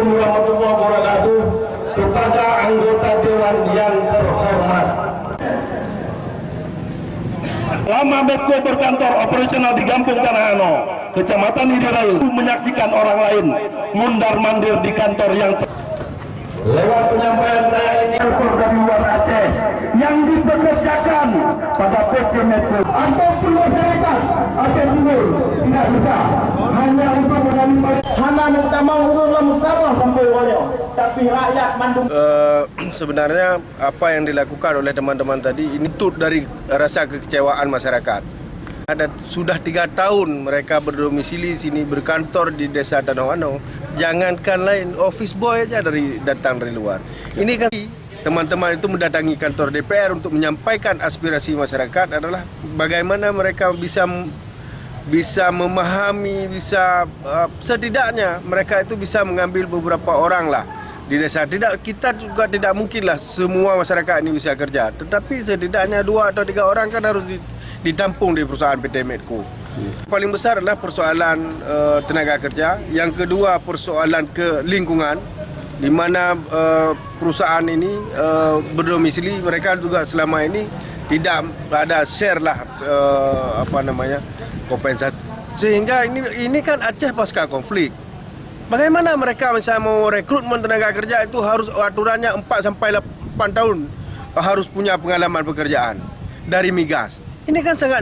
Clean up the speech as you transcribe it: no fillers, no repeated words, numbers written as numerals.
Assalamualaikum warahmatullahi wabarakatuh. Kepada anggota Dewan yang terhormat, lama Medco berkantor operasional di Kampung Tanahano, Kecamatan Idirayu, menyaksikan orang lain mundar-mandir di kantor yang lewat penyampaian saya ini dari luar Aceh yang dipekerjakan pada PT Medco ataupun masyarakat Aceh Timur tidak bisa hanya untuk mengambil hanya utama untuk musabah sampai wario, tapi rakyat mandung. Sebenarnya apa yang dilakukan oleh teman-teman tadi ini tut dari rasa kekecewaan masyarakat. Sudah 3 tahun mereka berdomisili sini, berkantor di Desa Tanahano. Jangankan lain, office boy aja datang dari luar. Ini kan teman-teman itu mendatangi kantor DPR untuk menyampaikan aspirasi masyarakat adalah bagaimana mereka bisa memahami, setidaknya mereka itu bisa mengambil beberapa orang lah di desa. Kita juga tidak mungkinlah semua masyarakat ini bisa kerja, tetapi setidaknya 2 atau 3 orang kan harus ditampung di perusahaan PT Medco. Paling besar adalah persoalan tenaga kerja, yang kedua persoalan ke lingkungan, di mana perusahaan ini berdomisili, mereka juga selama ini tidak ada share lah kompensasi. Sehingga ini kan Aceh pasca konflik. Bagaimana mereka misalnya mau rekrutmen tenaga kerja itu harus aturannya 4 sampai 8 tahun harus punya pengalaman pekerjaan dari migas. Ini kan sangat